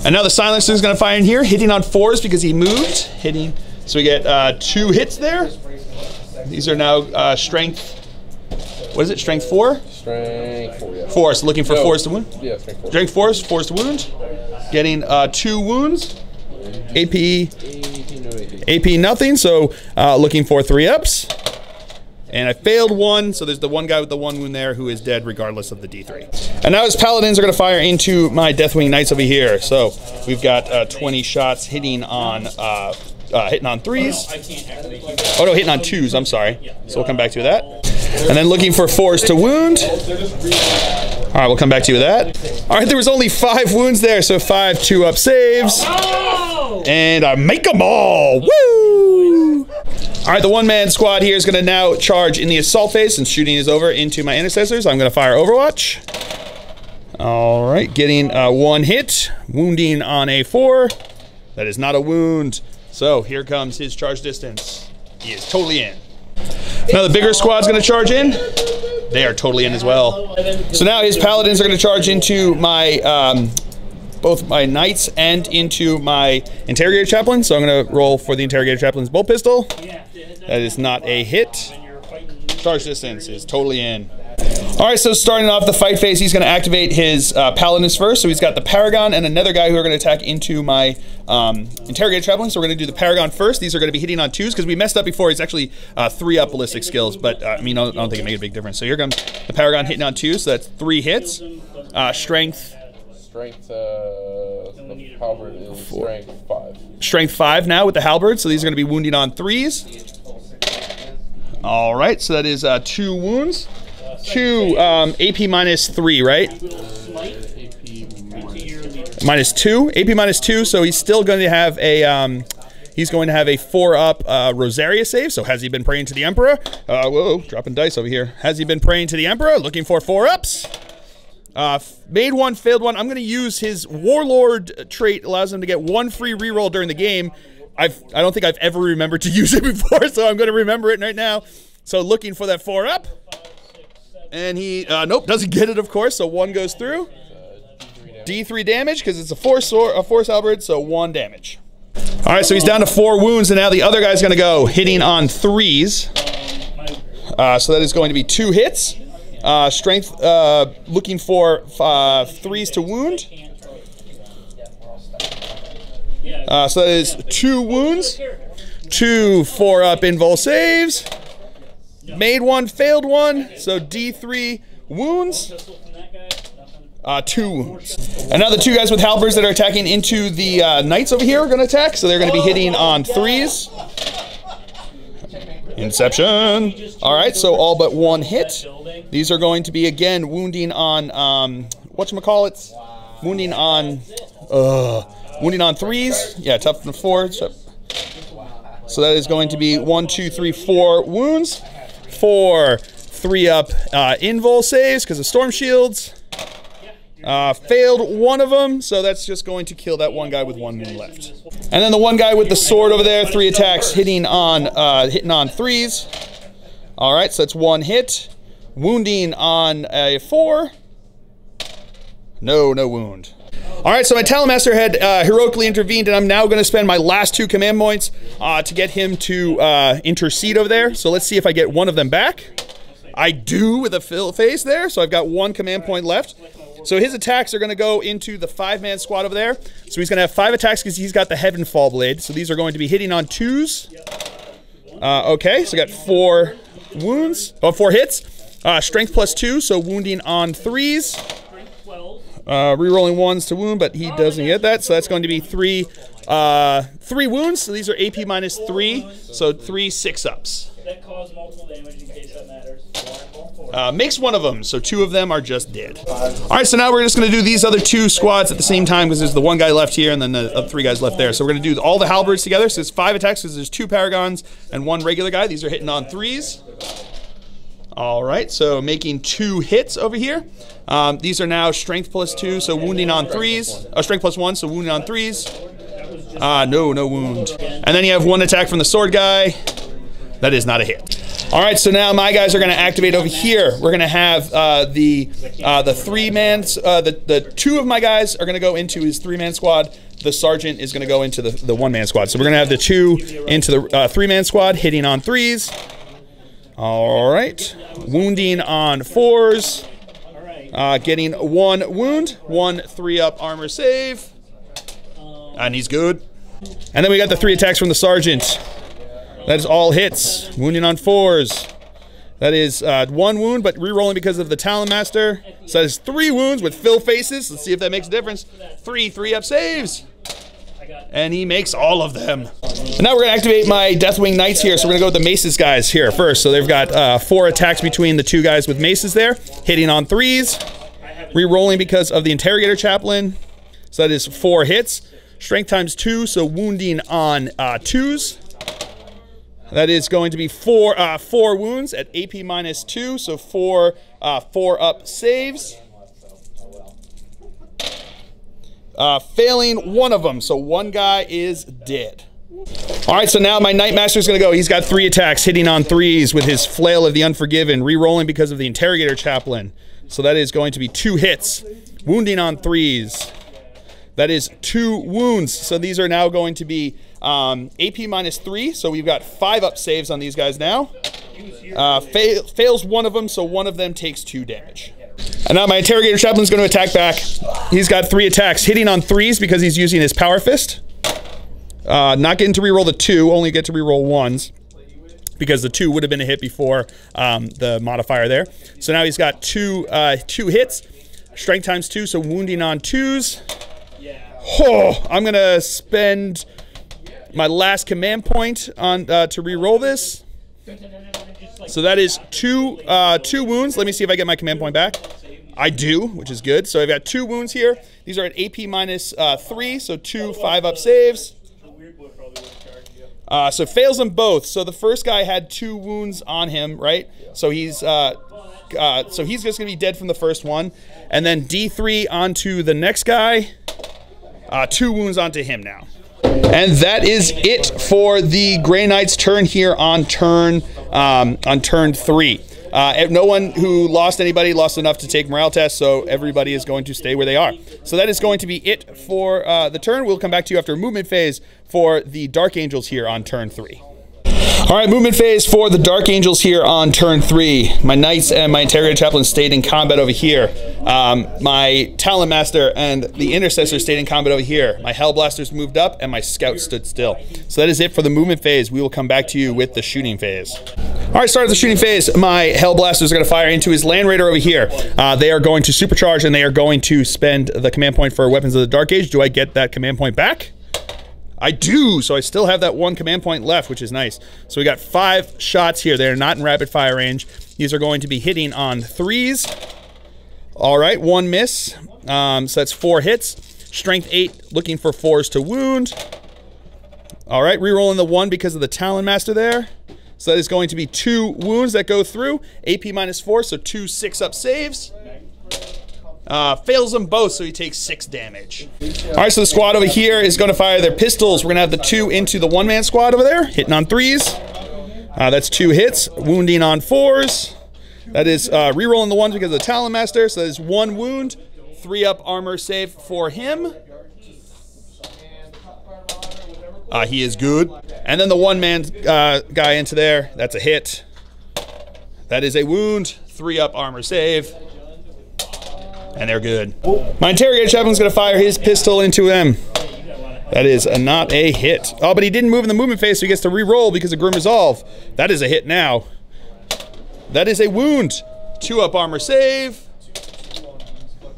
A: And now the Silencer is going to fire in here, hitting on 4s because he moved. Hitting, so we get 2 hits there. These are now strength. What is it? Strength 4? Strength 4. Yeah. 4. So looking for 4s to wound. Yeah, strength 4. Strength 4s, 4s to wound. Getting 2 wounds. AP nothing. So looking for 3 ups. And I failed 1, so there's the 1 guy with the 1 wound there who is dead regardless of the D3. And now his Paladins are going to fire into my Deathwing Knights over here. So we've got 20 shots hitting on 3s. Oh no, hitting on 2s, I'm sorry. So we'll come back to that. And then looking for 4s to wound. All right, we'll come back to you with that. All right, there was only 5 wounds there, so 5 2-up saves. And I make them all, woo! All right, the one-man squad here is going to now charge in the assault phase, since shooting is over, into my intercessors. I'm going to fire Overwatch. All right, getting 1 hit, wounding on a 4. That is not a wound. So here comes his charge distance. He is totally in. Now the bigger squad's going to charge in. They are totally in as well. So now his Paladins are going to charge into my both my Knights and into my Interrogator Chaplain. So I'm going to roll for the Interrogator Chaplain's bolt pistol. That is not a hit. Charge distance is totally in. All right, so starting off the fight phase, he's going to activate his Paladins first. So he's got the Paragon and another guy who are going to attack into my Interrogator Chaplain. So we're going to do the Paragon first. These are going to be hitting on 2s because we messed up before. He's actually 3-up ballistic skills, but I mean, I don't think it made a big difference. So here comes the Paragon hitting on 2s. So that's 3 hits. Strength. The halberd is strength 5. Strength 5 now with the halberd. So these are going to be wounding on 3s. All right, so that is 2 wounds. 2 AP minus 3, right? Minus 2. AP minus 2. So he's still going to have a he's going to have a 4-up Rosaria save. So has he been praying to the Emperor? Whoa, dropping dice over here. Has he been praying to the Emperor? Looking for 4-ups. Made 1, failed 1. I'm going to use his Warlord trait. Allows him to get 1 free reroll during the game. I don't think I've ever remembered to use it before, so I'm going to remember it right now. So looking for that 4-up. And he, nope, doesn't get it, of course, so 1 goes through. D3 damage, because it's a force halberd, so 1 damage. All right, so he's down to 4 wounds, and now the other guy's going to go hitting on 3s. So that is going to be 2 hits. Strength, looking for 3s to wound. So that is 2 wounds. 2 4-up invul saves. Made 1, failed 1. So D3 wounds. 2 wounds. And now the 2 guys with halberds that are attacking into the Knights over here are going to attack. So they're going to be hitting on 3s. Inception. All right, so all but 1 hit. These are going to be again wounding on whatchamacallit? Wounding on 3s. Yeah, toughness 4. So that is going to be 1, 2, 3, 4 wounds. 4 3-up invul saves because of storm shields. Failed one of them, so that's just going to kill that one guy with 1 wound left. And then the one guy with the sword over there, 3 attacks, hitting on 3s. All right, so that's 1 hit. Wounding on a 4. No wound. All right, so my Talon Master had heroically intervened, and I'm now going to spend my last 2 command points to get him to intercede over there. So let's see if I get one of them back. I do with a fill face there, so I've got 1 command point left. So his attacks are going to go into the 5-man squad over there. So he's going to have 5 attacks because he's got the Heavenfall Blade. So these are going to be hitting on 2s. Okay, so I got 4 wounds. Oh, 4 hits. Strength +2, so wounding on 3s. Rerolling 1s to wound, but he doesn't get that. So that's going to be 3 wounds. So these are AP -3, so 3 6-ups.
D: That cause multiple damage in case that matters.
A: Makes 1 of them, so 2 of them are just dead. All right, so now we're just going to do these other 2 squads at the same time because there's the 1 guy left here and then the 3 guys left there. So we're going to do all the halberds together. So it's 5 attacks because there's 2 paragons and 1 regular guy. These are hitting on 3s. All right, so making 2 hits over here. These are now strength +2, so wounding on 3s. Strength +1, so wounding on 3s. No wound. And then you have 1 attack from the sword guy. That is not a hit. All right, so now my guys are going to activate over here. We're going to have the 3-man. The 2 of my guys are going to go into his 3-man squad. The sergeant is going to go into the 1-man squad. So we're going to have the 2 into the 3-man squad, hitting on 3s. All right, wounding on 4s. Getting 1 wound, 1 3-up armor save, and he's good. And then we got the 3 attacks from the sergeant. That is all hits, wounding on 4s. That is 1 wound, but re-rolling because of the Talon Master. So that is 3 wounds with fill faces. Let's see if that makes a difference. 3 3-up saves. And he makes all of them. And now we're going to activate my Deathwing Knights here. So we're going to go with the Maces guys here first. So they've got 4 attacks between the 2 guys with Maces there. Hitting on 3s. Re-rolling because of the Interrogator Chaplain. So that is 4 hits. Strength ×2, so wounding on 2s. That is going to be 4 wounds at AP -2, so 4 4-up saves. Failing 1 of them, so 1 guy is dead. All right, so now my Knight Master is going to go. He's got 3 attacks, hitting on 3s with his Flail of the Unforgiven, re-rolling because of the Interrogator Chaplain. So that is going to be 2 hits, wounding on 3s. That is 2 wounds. So these are now going to be AP -3. So we've got 5-up saves on these guys now. Fails 1 of them, so 1 of them takes 2 damage. And now my Interrogator Chaplain is going to attack back. He's got 3 attacks, hitting on 3s because he's using his Power Fist. Not getting to reroll the 2, only get to reroll 1s. Because the 2 would have been a hit before the modifier there. So now he's got 2 hits. Strength ×2, so wounding on 2s. Oh, I'm going to spend my last command point on to re-roll this. So that is 2 wounds. Let me see if I get my command point back. I do, which is good. So I've got 2 wounds here. These are at AP -3, so 2 5-up saves. So fails them both. So the first guy had 2 wounds on him, right? So he's just going to be dead from the first one. And then D3 onto the next guy. 2 wounds onto him now. And that is it for the Grey Knight's turn here on turn 3. No one who lost anybody lost enough to take morale tests, so everybody is going to stay where they are. So that is going to be it for the turn. We'll come back to you after movement phase for the Dark Angels here on turn 3. All right, movement phase for the Dark Angels here on turn 3. My Knights and my Interrogator Chaplain stayed in combat over here. My Talon Master and the Intercessor stayed in combat over here. My Hellblasters moved up and my Scouts stood still. So that is it for the movement phase. We will come back to you with the shooting phase. All right, start of the shooting phase. My Hellblasters are going to fire into his Land Raider over here. They are going to supercharge and they are going to spend the command point for Weapons of the Dark Age. Do I get that command point back? I do, so I still have that 1 command point left, which is nice. So we got 5 shots here. They're not in rapid fire range. These are going to be hitting on 3s. All right, 1 miss. So that's 4 hits. Strength 8, looking for 4s to wound. All right, re-rolling the 1 because of the Talon Master there. So that is going to be 2 wounds that go through. AP -4, so 2 6-up saves. Fails them both, so he takes 6 damage. All right, so the squad over here is going to fire their pistols. We're going to have the 2 into the 1-man squad over there, hitting on 3s. That's 2 hits, wounding on 4s. That is re-rolling the 1s because of the Talon Master, so that is 1 wound, 3-up armor save for him. He is good. And then the 1-man guy into there, that's a hit. That is a wound, 3-up armor save. And they're good. My Interrogator Chaplain's going to fire his pistol into him. That is not a hit. Oh, but he didn't move in the movement phase, so he gets to re-roll because of Grim Resolve. That is a hit now. That is a wound. 2-up armor save.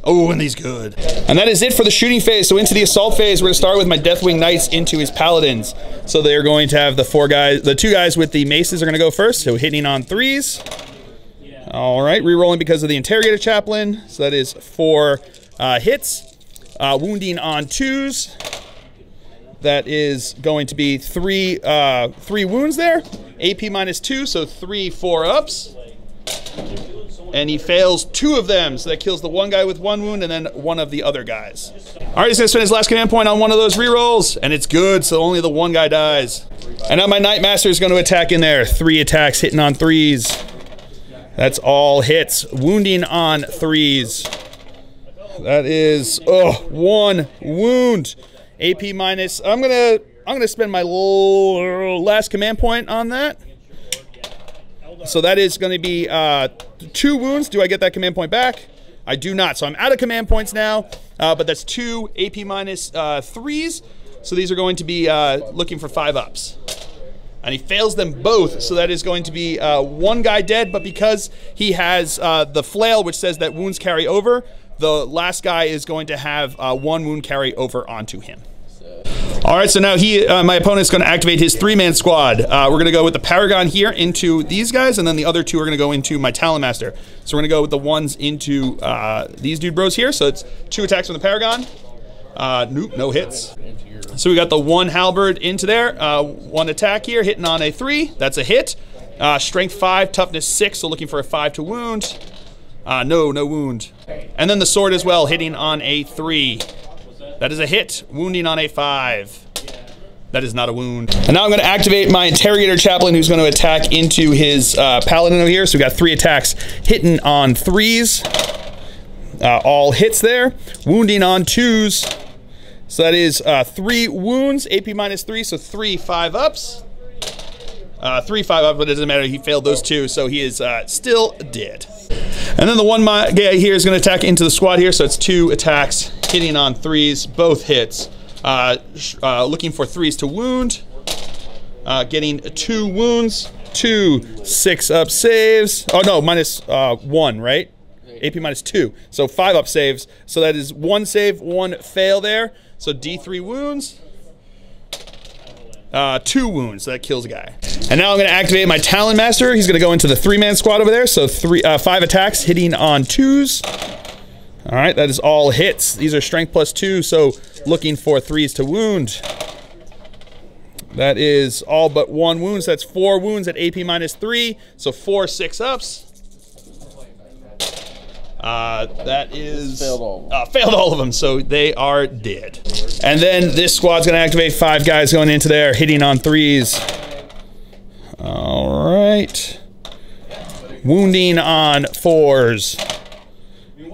A: Oh, and he's good. And that is it for the shooting phase. So into the assault phase, we're going to start with my Deathwing Knights into his Paladins. So they're going to have the 2 guys with the maces are going to go first. So hitting on 3s. All right, re-rolling because of the Interrogator Chaplain. So that is 4 hits. Wounding on 2s. That is going to be 3 wounds there. AP -2, so 3 4-ups. And he fails 2 of them, so that kills the 1 guy with 1 wound and then 1 of the other guys. All right, he's going to spend his last command point on 1 of those rerolls, and it's good, so only the 1 guy dies. And now my Knight Master is going to attack in there. 3 attacks, hitting on 3s. That's all hits. Wounding on 3s. That is 1 wound. AP minus. I'm gonna spend my last command point on that. So that is going to be 2 wounds. Do I get that command point back? I do not. So I'm out of command points now. But that's 2 AP minus 3s. So these are going to be looking for 5-ups. And he fails them both. So that is going to be 1 guy dead. But because he has the flail, which says that wounds carry over, the last guy is going to have 1 wound carry over onto him. All right, so now my opponent's going to activate his 3-man squad. We're going to go with the Paragon here into these guys, and then the other 2 are going to go into my Talon Master. So we're going to go with the ones into these dude bros here. So it's 2 attacks from the Paragon. Nope, no hits. So we got the 1 halberd into there. 1 attack here, hitting on a 3. That's a hit. Strength 5, toughness 6, so looking for a 5 to wound. No wound. And then the sword as well, hitting on a 3. That is a hit. Wounding on a 5. That is not a wound. And now I'm going to activate my Interrogator Chaplain, who's going to attack into his Paladin over here. So we got 3 attacks, hitting on 3s. All hits there. Wounding on 2s. So that is 3 wounds, AP -3, so 3 5-ups. 3 5-ups, but it doesn't matter. He failed those 2, so he is still dead. And then the 1 guy here is going to attack into the squad here, so it's 2 attacks, hitting on 3s, both hits. Looking for 3s to wound. Getting 2 wounds, 2 6-up saves. Oh no, -1, right? AP -2, so 5-up saves. So that is 1 save, 1 fail there. So D3 wounds, 2 wounds, so that kills a guy. And now I'm going to activate my Talon Master. He's going to go into the 3-man squad over there. So 5 attacks, hitting on 2s. All right, that is all hits. These are strength +2, so looking for 3s to wound. That is all but 1 wound, so that's 4 wounds at AP -3, so 4 6-ups. That is failed all of them, so they are dead. And then this squad's going to activate 5 guys going into there, hitting on 3s. All right. Wounding on 4s.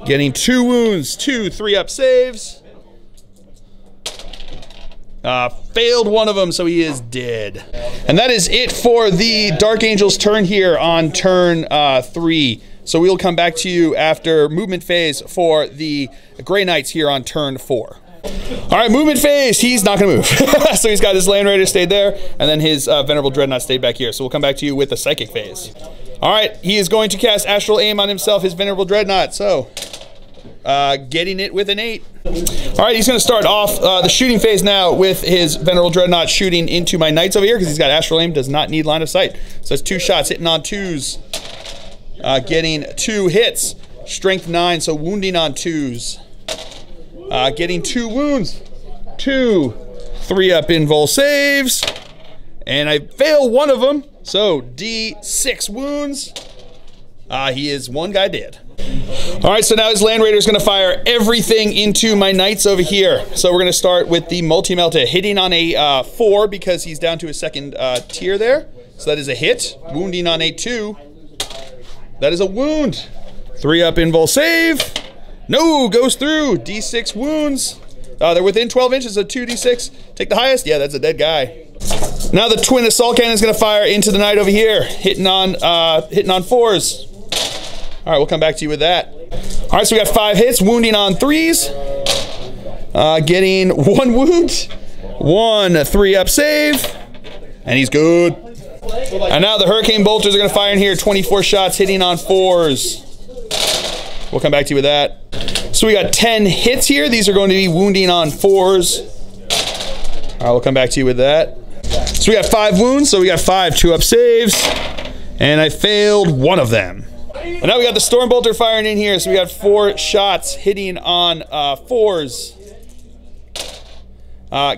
A: Getting 2 wounds, 2 3-up saves. Failed 1 of them, so he is dead. And that is it for the Dark Angel's turn here on turn 3. So we'll come back to you after movement phase for the Grey Knights here on turn 4. All right, movement phase. He's not going to move. So he's got his Land Raider stayed there, and then his Venerable Dreadnought stayed back here. So we'll come back to you with the Psychic phase. All right, he is going to cast Astral Aim on himself, his Venerable Dreadnought. So getting it with an 8. All right, he's going to start off the shooting phase now with his Venerable Dreadnought shooting into my Knights over here because he's got Astral Aim, does not need line of sight. So that's 2 shots, hitting on 2s. Getting 2 hits, strength 9, so wounding on 2s. Getting 2 wounds, 2 3-up invul saves, and I fail 1 of them, so D6 wounds. He is one guy dead. All right, so now his Land Raider is going to fire everything into my Knights over here. So we're going to start with the Multi-Melta, hitting on a 4 because he's down to his second tier there. So that is a hit. Wounding on a 2. That is a wound. 3 up invul save. No, goes through. D6 wounds. They're within 12 inches of 2d6. Take the highest. Yeah, that's a dead guy. Now the twin assault cannon is going to fire into the knight over here, hitting on 4s. All right, we'll come back to you with that. All right, so we got 5 hits, wounding on 3s. Getting 1 wound, 1 3-up save, and he's good. And now the Hurricane Bolters are going to fire in here, 24 shots, hitting on 4s. We'll come back to you with that. So we got 10 hits here. These are going to be wounding on 4s. All right, we'll come back to you with that. So we got 5 wounds, so we got 5 2-up saves, and I failed 1 of them. And now we got the Stormbolter firing in here, so we got 4 shots hitting on 4s.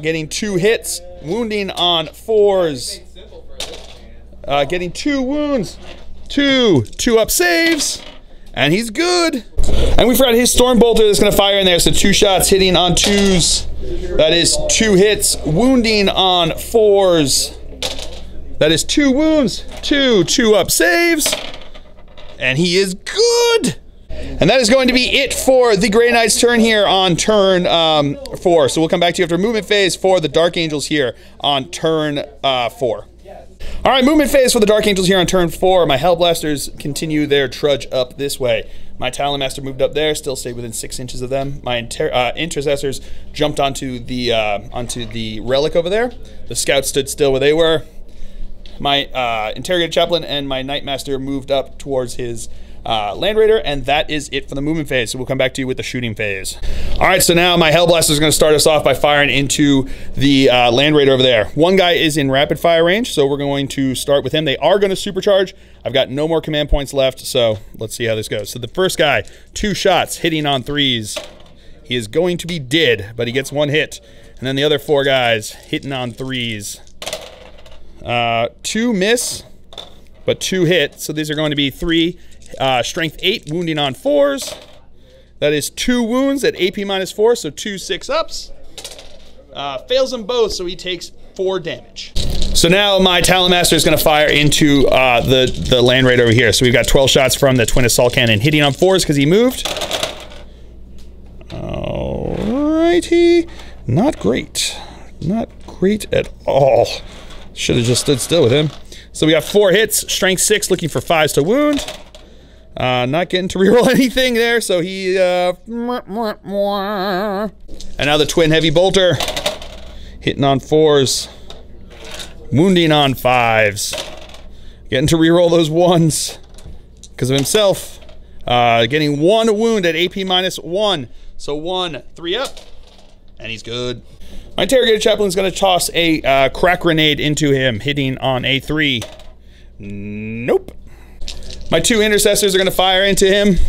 A: Getting 2 hits, wounding on 4s. Getting 2 wounds, 2 2-up saves, and he's good. And we forgot his Stormbolter that's going to fire in there, so 2 shots hitting on 2s. That is 2 hits, wounding on 4s. That is 2 wounds, 2 2-up saves, and he is good. And that is going to be it for the Grey Knight's turn here on turn 4. So we'll come back to you after movement phase for the Dark Angels here on turn 4. All right, movement phase for the Dark Angels here on turn 4. My Hellblasters continue their trudge up this way. My Talon Master moved up there, still stayed within 6 inches of them. My Intercessors jumped onto the relic over there. The Scouts stood still where they were. My Interrogator Chaplain and my Knight Master moved up towards his Land Raider, and that is it for the movement phase. So we'll come back to you with the shooting phase. All right, so now my Hellblaster is going to start us off by firing into the Land Raider over there. One guy is in rapid fire range, so we're going to start with him. They are going to supercharge. I've got no more command points left, so let's see how this goes. So the first guy, 2 shots, hitting on 3s. He is going to be dead, but he gets 1 hit. And then the other 4 guys, hitting on 3s. 2 miss, but 2 hit. So these are going to be 3 strength 8, wounding on 4s. That is 2 wounds at AP -4, so 2 6-ups. Fails them both, so he takes 4 damage. So now my Talon Master is going to fire into the Land Raider over here. So we've got 12 shots from the Twin Assault Cannon, hitting on 4s because he moved. Alrighty. Not great. Not great at all. Should have just stood still with him. So we got 4 hits, strength 6, looking for 5s to wound. Not getting to reroll anything there, so he, and now the Twin Heavy Bolter, hitting on 4s, wounding on 5s, getting to reroll those 1s because of himself, getting 1 wound at AP -1, so 1 3-up, and he's good. My Interrogator Chaplain is going to toss a crack grenade into him, hitting on a 3. Nope. My 2 Intercessors are going to fire into him.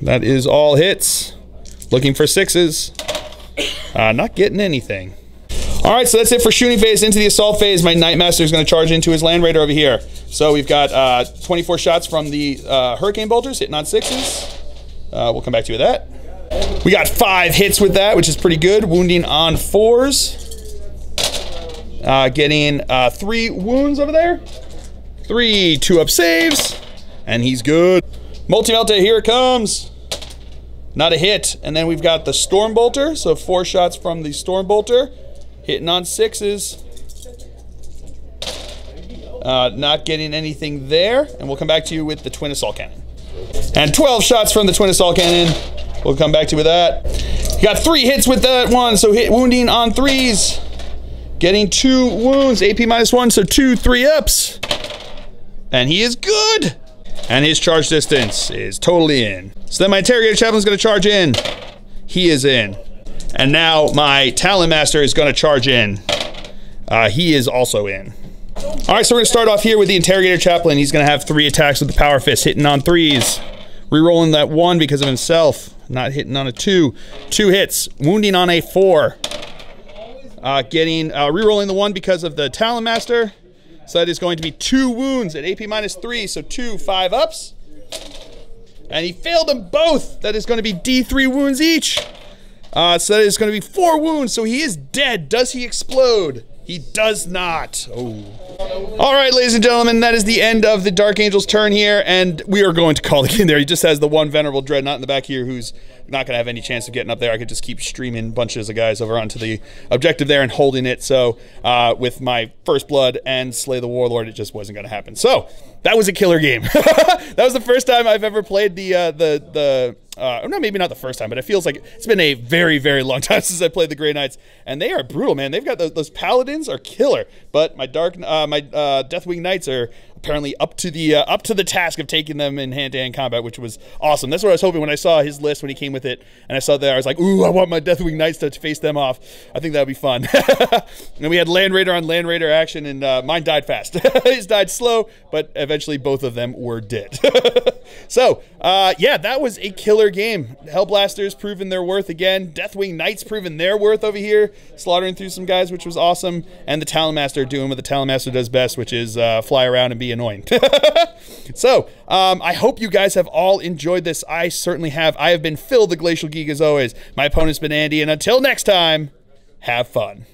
A: That is all hits. Looking for 6s. Not getting anything. All right, so that's it for shooting phase. Into the assault phase, my Knight Master is going to charge into his Land Raider over here. So we've got 24 shots from the Hurricane Bolters, hitting on 6s. We'll come back to you with that. We got 5 hits with that, which is pretty good. Wounding on 4s. Getting 3 wounds over there. 3 2-up saves, and he's good. Multi-Melta, here it comes. Not a hit. And then we've got the Stormbolter, so 4 shots from the Stormbolter, hitting on 6s. Not getting anything there, and we'll come back to you with the Twin Assault Cannon. And 12 shots from the Twin Assault Cannon. We'll come back to you with that. You got 3 hits with that one, so wounding on 3s. Getting 2 wounds, AP -1, so 2 3-ups. And he is good. And his charge distance is totally in. So then my Interrogator Chaplain is going to charge in. He is in. And now my Talon Master is going to charge in. He is also in. All right, so we're going to start off here with the Interrogator Chaplain. He's going to have 3 attacks with the Power Fist, hitting on 3s. Rerolling that 1 because of himself. Not hitting on a 2. 2 hits. Wounding on a 4. Rerolling the 1 because of the Talon Master. So that is going to be 2 wounds at AP -3, so 2 5-ups. And he failed them both. That is going to be D3 wounds each. So that is going to be 4 wounds, so he is dead. Does he explode? He does not. Oh. All right, ladies and gentlemen, that is the end of the Dark Angel's turn here, and we are going to call the game there. He just has the one Venerable Dreadnought in the back here who's not going to have any chance of getting up there. I could just keep streaming bunches of guys over onto the objective there and holding it. So with my First Blood and Slay the Warlord, it just wasn't going to happen. So that was a killer game. That was the first time I've ever played no, maybe not the first time, but it feels like it's been a very, very long time since I played the Grey Knights, and they are brutal, man. They've got those Paladins are killer, but my Deathwing Knights are apparently up to the task of taking them in hand-to-hand combat, which was awesome. That's what I was hoping when I saw his list when he came with it, and I saw that I was like, ooh, I want my Deathwing Knights to face them off. I think that would be fun. And we had Land Raider on Land Raider action, and mine died fast. His died slow, but eventually both of them were dead. So, yeah, that was a killer game. Hellblasters proving their worth again. Deathwing Knights proving their worth over here, slaughtering through some guys, which was awesome. And the Talon Master doing what the Talon Master does best, which is fly around and be annoying. So, I hope you guys have all enjoyed this. I certainly have. I have been Phil, the Glacial Geek, as always. My opponent's been Andy, and until next time, have fun.